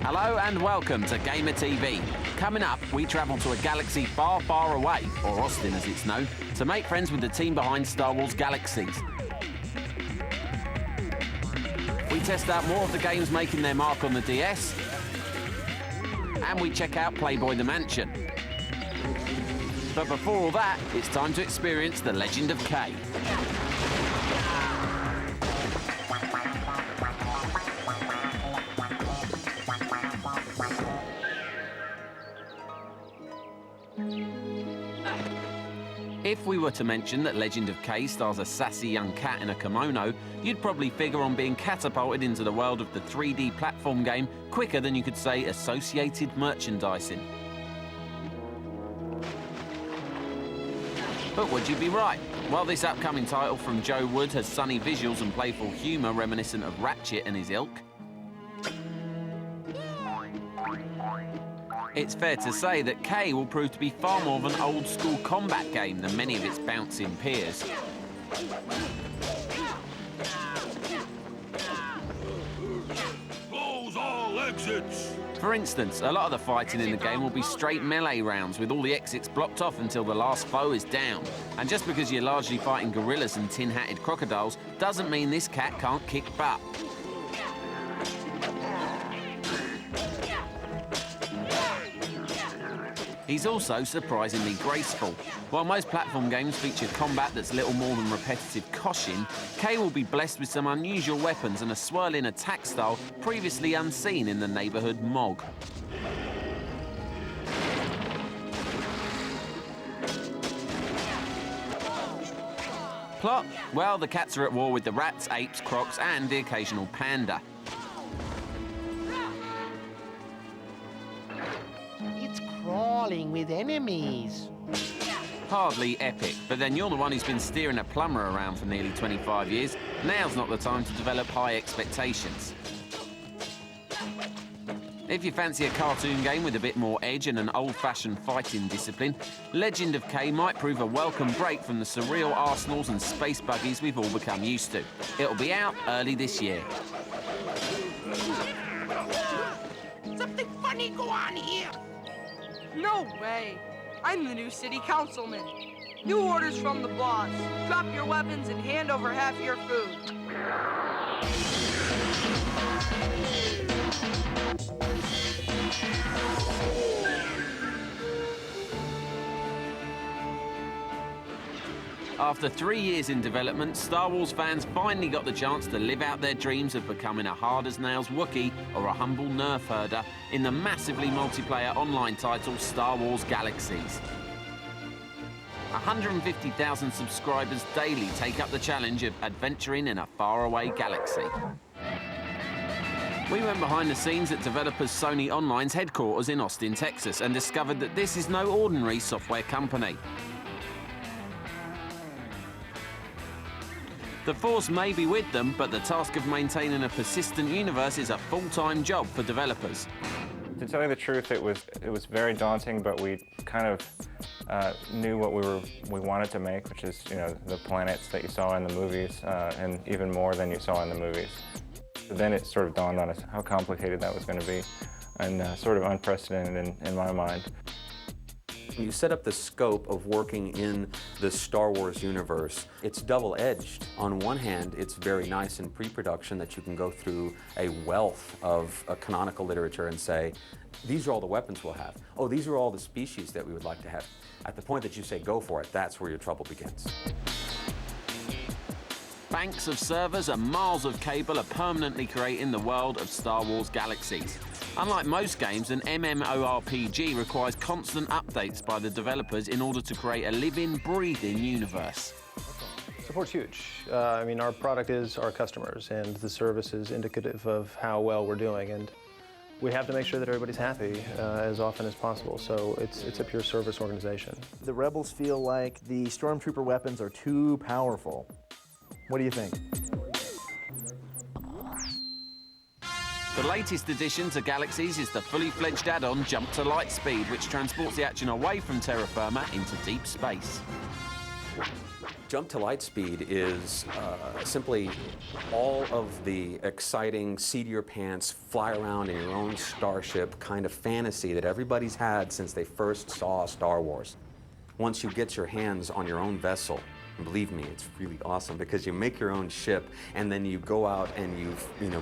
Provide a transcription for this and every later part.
Hello and welcome to Gamer TV. Coming up, we travel to a galaxy far, far away, or Austin as it's known, to make friends with the team behind Star Wars Galaxies. We test out more of the games making their mark on the DS, and we check out Playboy the Mansion. But before all that, it's time to experience the Legend of Kay. If we were to mention that Legend of Kay stars a sassy young cat in a kimono, you'd probably figure on being catapulted into the world of the 3D platform game quicker than you could say associated merchandising. But would you be right? While this upcoming title from Joe Wood has sunny visuals and playful humour reminiscent of Ratchet and his ilk, it's fair to say that Kay will prove to be far more of an old-school combat game than many of its bouncing peers. Close all exits! For instance, a lot of the fighting in the game will be straight melee rounds with all the exits blocked off until the last foe is down. And just because you're largely fighting gorillas and tin-hatted crocodiles doesn't mean this cat can't kick butt. He's also surprisingly graceful. While most platform games feature combat that's little more than repetitive koshing, Kay will be blessed with some unusual weapons and a swirling attack style previously unseen in the neighbourhood MOG. Plot? Well, the cats are at war with the rats, apes, crocs and the occasional panda. Crawling with enemies. Hardly epic, but then you're the one who's been steering a plumber around for nearly 25 years. Now's not the time to develop high expectations. If you fancy a cartoon game with a bit more edge and an old-fashioned fighting discipline, Legend of Kay might prove a welcome break from the surreal arsenals and space buggies we've all become used to. It'll be out early this year. Something funny go on here! No way! I'm the new city councilman. New orders from the boss. Drop your weapons and hand over half your food. After 3 years in development, Star Wars fans finally got the chance to live out their dreams of becoming a hard-as-nails Wookiee or a humble nerf herder in the massively multiplayer online title Star Wars Galaxies. 150,000 subscribers daily take up the challenge of adventuring in a faraway galaxy. We went behind the scenes at developers Sony Online's headquarters in Austin, Texas, and discovered that this is no ordinary software company. The Force may be with them, but the task of maintaining a persistent universe is a full-time job for developers. To tell you the truth, it was very daunting, but we kind of knew what we wanted to make, which is, the planets that you saw in the movies, and even more than you saw in the movies. But then it sort of dawned on us how complicated that was going to be, and sort of unprecedented in my mind. You set up the scope of working in the Star Wars universe. It's double-edged. On one hand, it's very nice in pre-production that you can go through a wealth of canonical literature and say, these are all the weapons we'll have. Oh, these are all the species that we would like to have. At the point that you say go for it, that's where your trouble begins. Banks of servers and miles of cable are permanently creating the world of Star Wars Galaxies. Unlike most games, an MMORPG requires constant updates by the developers in order to create a living, breathing universe. Support's huge. Our product is our customers, and the service is indicative of how well we're doing, and we have to make sure that everybody's happy as often as possible, so it's a pure service organization. The Rebels feel like the Stormtrooper weapons are too powerful. What do you think? The latest addition to Galaxies is the fully fledged add-on Jump to Light Speed, which transports the action away from terra firma into deep space. Jump to light speed is simply all of the exciting, seat-of-your-pants, fly around in your own starship kind of fantasy that everybody's had since they first saw Star Wars. Once you get your hands on your own vessel, and believe me, it's really awesome because you make your own ship and then you go out and you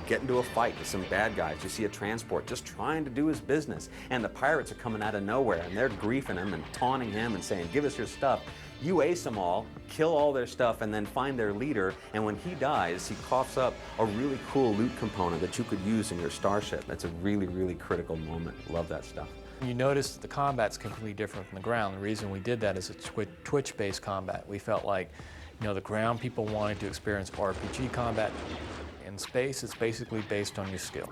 get into a fight with some bad guys. You see a transport just trying to do his business and the pirates are coming out of nowhere and they're griefing him and taunting him and saying, give us your stuff. You ace them all, kill all their stuff, and then find their leader, and when he dies, he coughs up a really cool loot component that you could use in your starship. That's a really, really critical moment. Love that stuff. You notice that the combat's completely different from the ground. The reason we did that is it's twitch-based combat. We felt like, the ground people wanted to experience RPG combat. In space, it's basically based on your skill.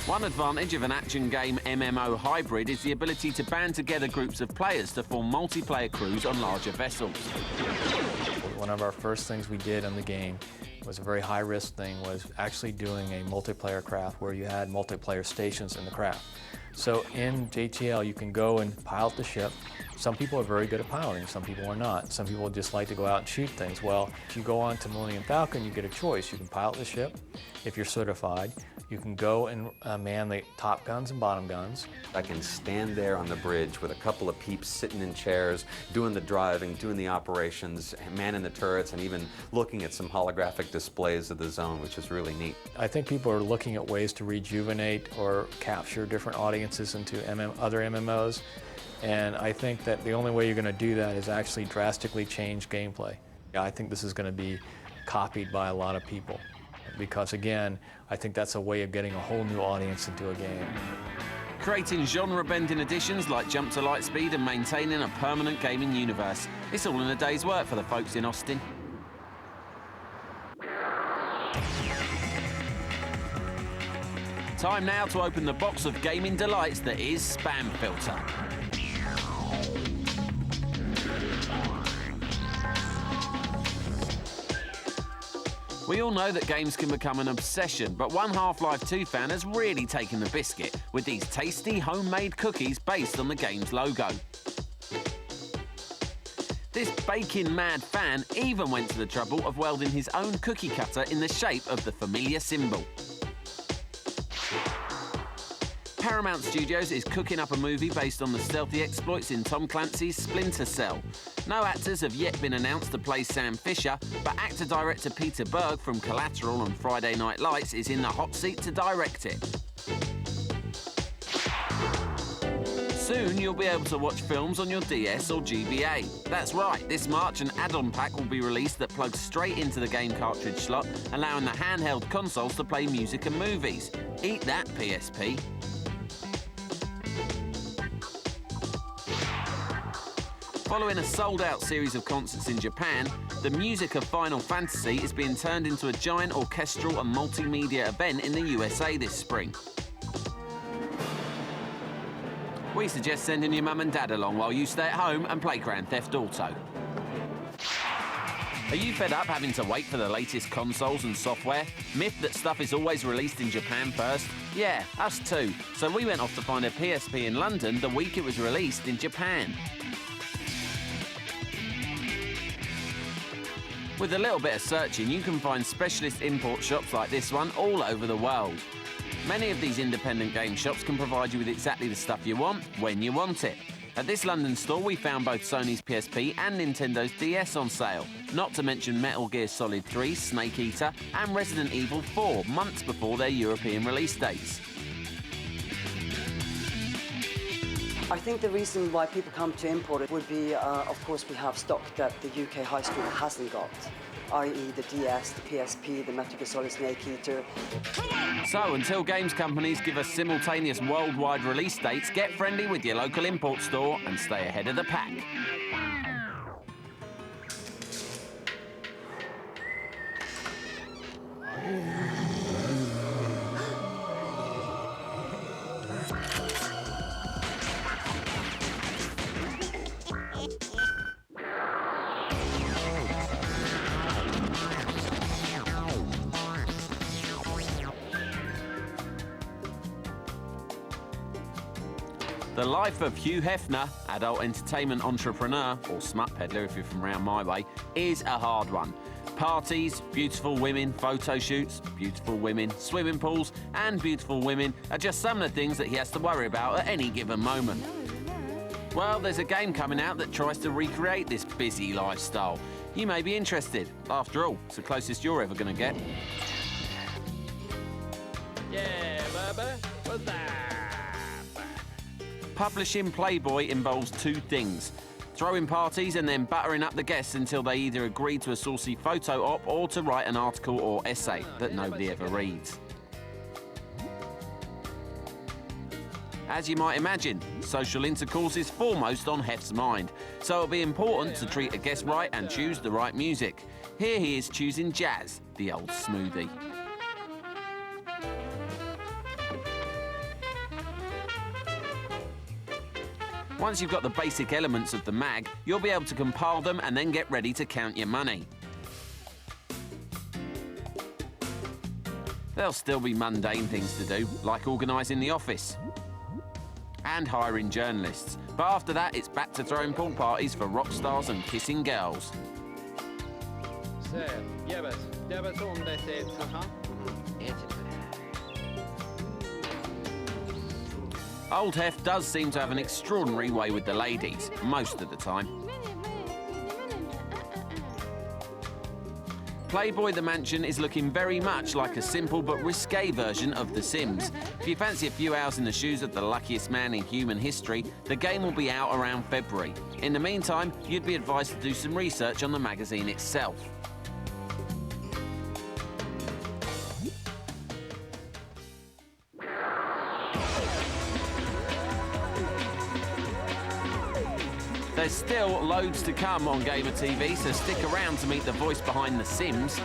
One advantage of an action game MMO hybrid is the ability to band together groups of players to form multiplayer crews on larger vessels. One of our first things we did in the game was a very high-risk thing, was actually doing a multiplayer craft where you had multiplayer stations in the craft. So in JTL, you can go and pilot the ship. Some people are very good at piloting, some people are not. Some people just like to go out and shoot things. Well, if you go on to Millennium Falcon, you get a choice. You can pilot the ship if you're certified. You can go and man the top guns and bottom guns. I can stand there on the bridge with a couple of peeps sitting in chairs, doing the driving, doing the operations, manning the turrets, and even looking at some holographic displays of the zone, which is really neat. I think people are looking at ways to rejuvenate or capture different audiences into other MMOs. And I think that the only way you're going to do that is actually drastically change gameplay. I think this is going to be copied by a lot of people because, again, I think that's a way of getting a whole new audience into a game. Creating genre-bending additions like Jump to Light Speed and maintaining a permanent gaming universe. It's all in a day's work for the folks in Austin. Time now to open the box of gaming delights that is Spam Filter. We all know that games can become an obsession, but one Half-Life 2 fan has really taken the biscuit with these tasty homemade cookies based on the game's logo. This baking-mad fan even went to the trouble of welding his own cookie cutter in the shape of the familiar symbol. Paramount Studios is cooking up a movie based on the stealthy exploits in Tom Clancy's Splinter Cell. No actors have yet been announced to play Sam Fisher, but actor-director Peter Berg from Collateral and Friday Night Lights is in the hot seat to direct it. Soon you'll be able to watch films on your DS or GBA. That's right, this March an add-on pack will be released that plugs straight into the game cartridge slot, allowing the handheld consoles to play music and movies. Eat that, PSP. Following a sold-out series of concerts in Japan, the music of Final Fantasy is being turned into a giant orchestral and multimedia event in the USA this spring. We suggest sending your mum and dad along while you stay at home and play Grand Theft Auto. Are you fed up having to wait for the latest consoles and software? Myth that stuff is always released in Japan first? Yeah, us too. So we went off to find a PSP in London the week it was released in Japan. With a little bit of searching, you can find specialist import shops like this one all over the world. Many of these independent game shops can provide you with exactly the stuff you want, when you want it. At this London store, we found both Sony's PSP and Nintendo's DS on sale, not to mention Metal Gear Solid 3, Snake Eater, and Resident Evil 4, months before their European release dates. I think the reason why people come to import it would be, of course, we have stock that the UK high street hasn't got, i.e. the DS, the PSP, the Metal Gear Solid Snake Eater. So until games companies give us simultaneous worldwide release dates, get friendly with your local import store and stay ahead of the pack. The life of Hugh Hefner, adult entertainment entrepreneur, or smut peddler if you're from round my way, is a hard one. Parties, beautiful women, photo shoots, beautiful women, swimming pools, and beautiful women are just some of the things that he has to worry about at any given moment. Well, there's a game coming out that tries to recreate this busy lifestyle. You may be interested. After all, it's the closest you're ever going to get. Yeah, baby. What's that? Publishing Playboy involves two things: throwing parties and then buttering up the guests until they either agree to a saucy photo op or to write an article or essay that nobody ever reads. As you might imagine, social intercourse is foremost on Hef's mind, so it'll be important to treat a guest right and choose the right music. Here he is choosing jazz, the old smoothie. Once you've got the basic elements of the mag, you'll be able to compile them and then get ready to count your money. There'll still be mundane things to do, like organising the office and hiring journalists. But after that, it's back to throwing pool parties for rock stars and kissing girls. Old Hef does seem to have an extraordinary way with the ladies, most of the time. Playboy the Mansion is looking very much like a simple but risque version of The Sims. If you fancy a few hours in the shoes of the luckiest man in human history, the game will be out around February. In the meantime, you'd be advised to do some research on the magazine itself. There's still loads to come on Gamer TV, so stick around to meet the voice behind The Sims.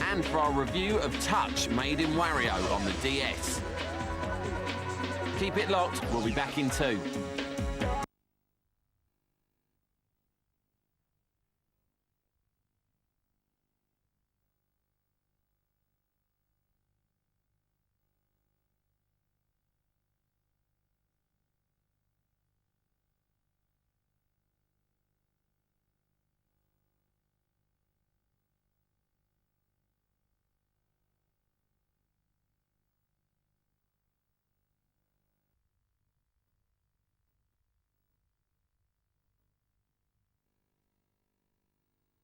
And for our review of Touch, made in Wario on the DS. Keep it locked, we'll be back in 2.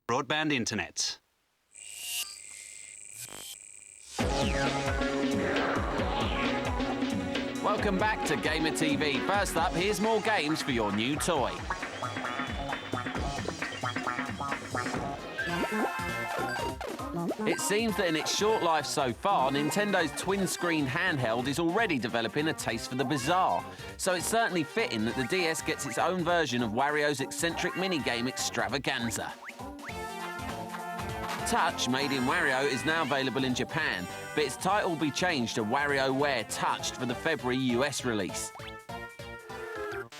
Broadband internet. Welcome back to Gamer TV. First up, here's more games for your new toy. It seems that in its short life so far, Nintendo's twin-screen handheld is already developing a taste for the bizarre. So it's certainly fitting that the DS gets its own version of Wario's eccentric minigame extravaganza. Touch, made in Wario, is now available in Japan, but its title will be changed to WarioWare Touched for the February US release.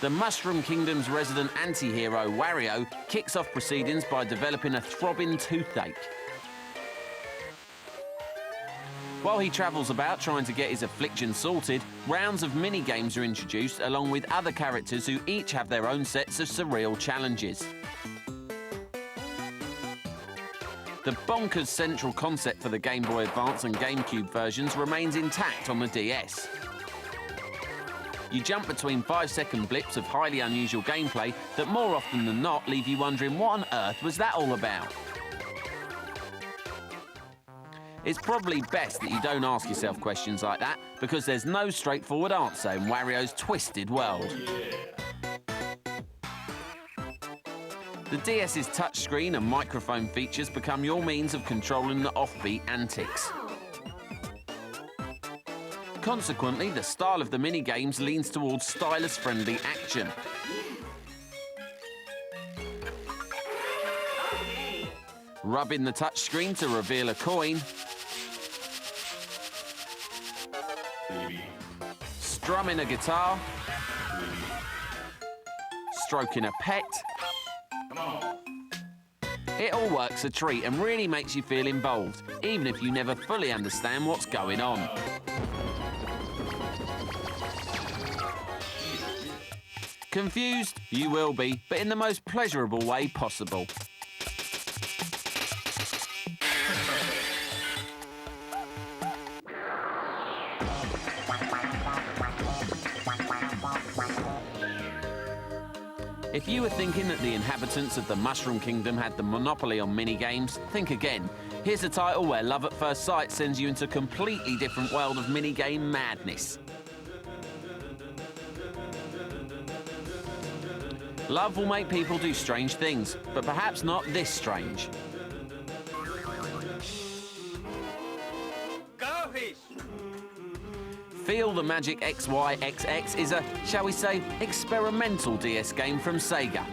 The Mushroom Kingdom's resident anti-hero, Wario, kicks off proceedings by developing a throbbing toothache. While he travels about trying to get his affliction sorted, rounds of mini-games are introduced along with other characters who each have their own sets of surreal challenges. The bonkers central concept for the Game Boy Advance and GameCube versions remains intact on the DS. You jump between 5-second blips of highly unusual gameplay that more often than not leave you wondering what on earth was that all about. It's probably best that you don't ask yourself questions like that, because there's no straightforward answer in Wario's twisted world. The DS's touchscreen and microphone features become your means of controlling the offbeat antics. Consequently, the style of the mini-games leans towards stylus-friendly action. Rubbing the touchscreen to reveal a coin. Strumming a guitar. Stroking a pet. It all works a treat and really makes you feel involved, even if you never fully understand what's going on. Confused? You will be, but in the most pleasurable way possible. If you were thinking that the inhabitants of the Mushroom Kingdom had the monopoly on minigames, think again. Here's a title where love at first sight sends you into a completely different world of minigame madness. Love will make people do strange things, but perhaps not this strange. Feel the Magic XYXX is a, shall we say, experimental DS game from Sega.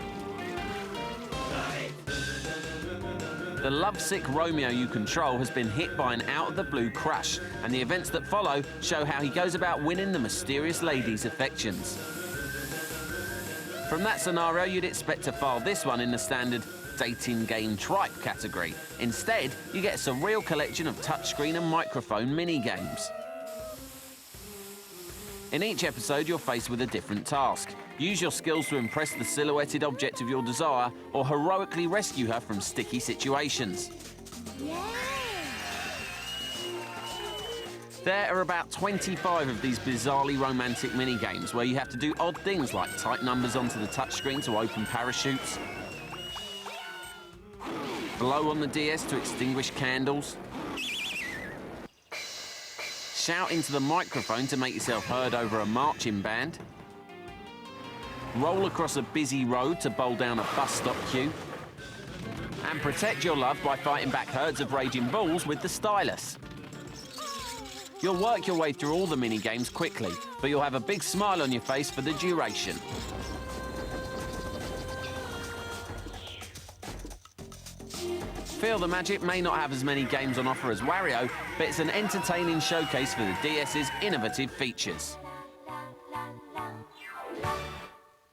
The lovesick Romeo you control has been hit by an out-of-the-blue crush, and the events that follow show how he goes about winning the mysterious lady's affections. From that scenario, you'd expect to file this one in the standard dating game tripe category. Instead, you get a surreal collection of touchscreen and microphone mini-games. In each episode, you're faced with a different task. Use your skills to impress the silhouetted object of your desire, or heroically rescue her from sticky situations. There are about 25 of these bizarrely romantic mini-games where you have to do odd things like type numbers onto the touchscreen to open parachutes, blow on the DS to extinguish candles, shout into the microphone to make yourself heard over a marching band, roll across a busy road to bowl down a bus stop queue, and protect your love by fighting back herds of raging bulls with the stylus. You'll work your way through all the mini-games quickly, but you'll have a big smile on your face for the duration. Feel the Magic may not have as many games on offer as Wario, but it's an entertaining showcase for the DS's innovative features.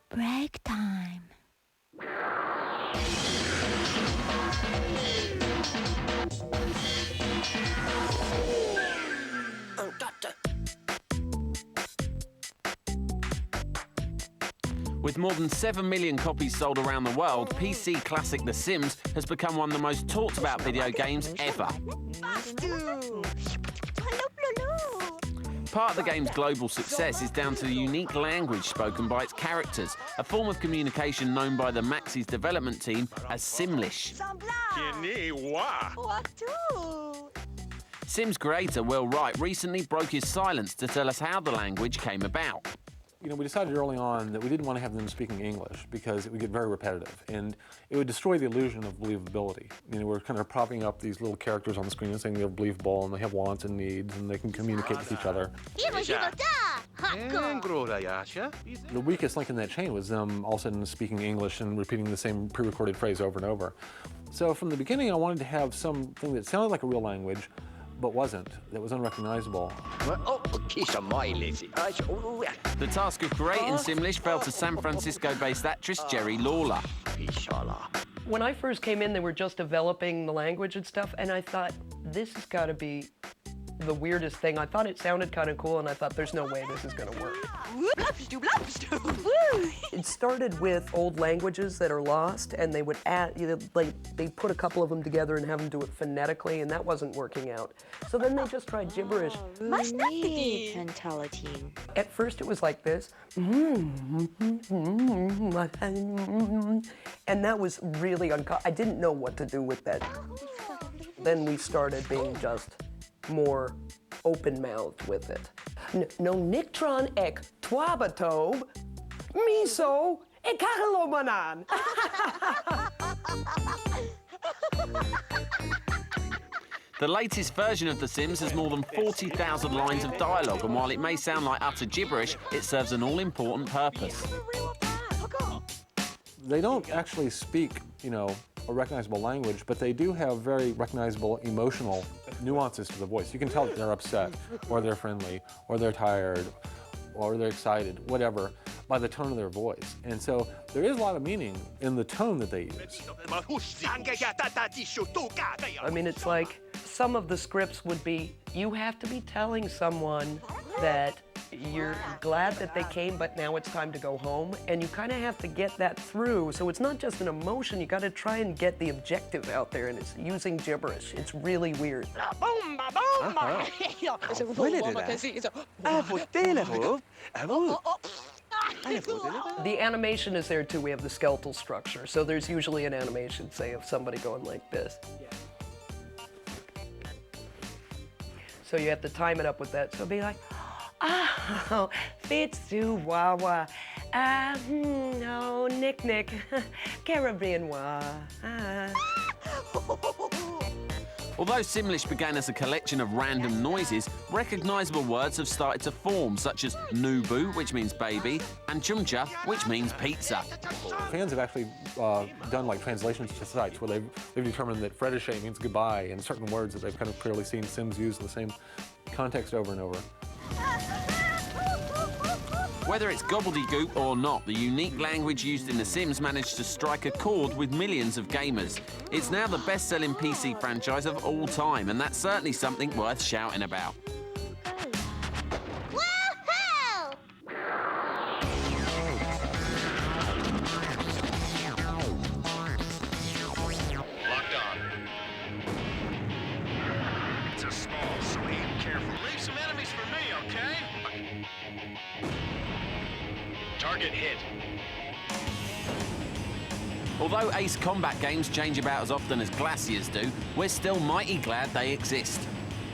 Break time. With more than 7 million copies sold around the world, PC classic The Sims has become one of the most talked about video games ever. Part of the game's global success is down to the unique language spoken by its characters, a form of communication known by the Maxis development team as Simlish. Sims creator Will Wright recently broke his silence to tell us how the language came about. You know, we decided early on that we didn't want to have them speaking English because it would get very repetitive and it would destroy the illusion of believability. You know, we're kind of propping up these little characters on the screen and saying they're believable and they have wants and needs and they can communicate with each other. The weakest link in that chain was them all of a sudden speaking English and repeating the same pre-recorded phrase over and over. So from the beginning, I wanted to have something that sounded like a real language, but wasn't, that was unrecognizable. The task of creating Simlish fell to San Francisco-based actress Jerry Lawler. When I first came in, they were just developing the language and stuff, and I thought, this has got to be the weirdest thing. I thought it sounded kind of cool, and I thought, there's no way this is going to work. It started with old languages that are lost, and they would add, they'd put a couple of them together and have them do it phonetically, and that wasn't working out. So then they just tried gibberish. Mentality. At first it was like this. And that was really I didn't know what to do with that. Then we started being just more open-mouthed with it. No Nictron ek twabatob, miso e kakalomanan. The latest version of The Sims has more than 40,000 lines of dialogue, and while it may sound like utter gibberish, it serves an all-important purpose. They don't actually speak, you know, a recognizable language, but they do have very recognizable emotional nuances to the voice. You can tell that they're upset, or they're friendly, or they're tired, or they're excited, whatever, by the tone of their voice. And so there is a lot of meaning in the tone that they use. I mean, it's like some of the scripts would be, you have to be telling someone that You're glad that they came, but now it's time to go home, and you kind of have to get that through. So it's not just an emotion, you got to try and get the objective out there, and it's using gibberish. It's really weird. The animation is there too. We have the skeletal structure, so there's usually an animation, say, of somebody going like this. So you have to time it up with that. So it'll be like, oh, Fitzu Wawa, no, Nick Nick, Caribbean Wa. Although Simlish began as a collection of random noises, recognisable words have started to form, such as Nubu, which means baby, and Chumcha, which means pizza. Fans have actually done like translations to sites where they've determined that Fredishay means goodbye, and certain words that they've kind of clearly seen Sims use in the same context over and over. Whether it's gobbledygook or not, the unique language used in The Sims managed to strike a chord with millions of gamers. It's now the best-selling PC franchise of all time, and that's certainly something worth shouting about. Locked on. It's a small, so aim carefully. Leave some enemies for me, okay? Target hit. Although Ace Combat games change about as often as Glaciers do, we're still mighty glad they exist.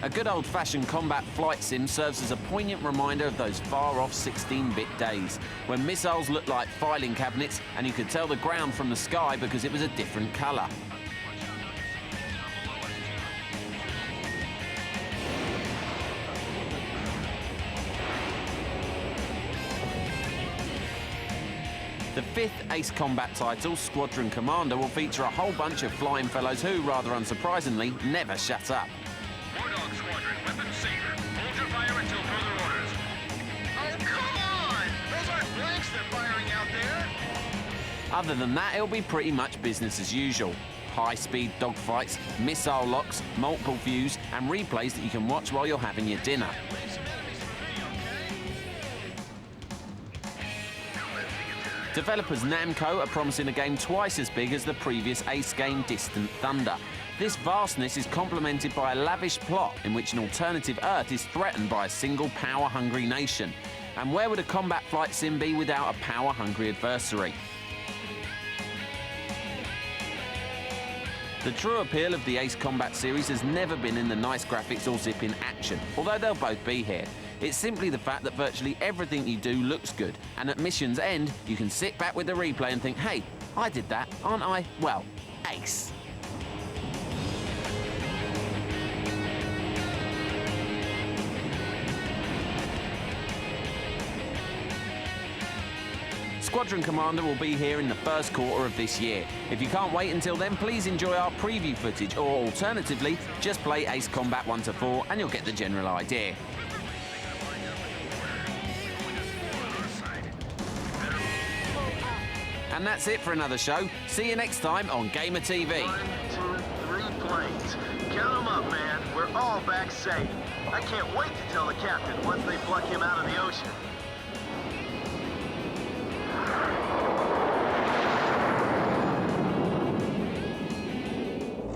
A good old-fashioned combat flight sim serves as a poignant reminder of those far-off 16-bit days, when missiles looked like filing cabinets and you could tell the ground from the sky because it was a different colour. The fifth Ace Combat title, Squadron Commander, will feature a whole bunch of flying fellows who, rather unsurprisingly, never shut up. Bulldog Squadron, weapons safe. Hold your fire until further orders. Oh, come on! Those aren't blanks they're firing out there! Other than that, it'll be pretty much business as usual. High-speed dogfights, missile locks, multiple views, and replays that you can watch while you're having your dinner. Developers Namco are promising a game twice as big as the previous Ace game Distant Thunder. This vastness is complemented by a lavish plot in which an alternative Earth is threatened by a single power-hungry nation. And where would a combat flight sim be without a power-hungry adversary? The true appeal of the Ace Combat series has never been in the nice graphics or zipping action, although they'll both be here. It's simply the fact that virtually everything you do looks good, and at mission's end, you can sit back with the replay and think, hey, I did that, aren't I? Well, ace. Squadron Commander will be here in the first quarter of this year. If you can't wait until then, please enjoy our preview footage, or alternatively, just play Ace Combat 1 to 4 and you'll get the general idea. And that's it for another show. See you next time on Gamer TV. 1, 2, 3 planes. Count them up, man. We're all back safe. I can't wait to tell the captain once they pluck him out of the ocean.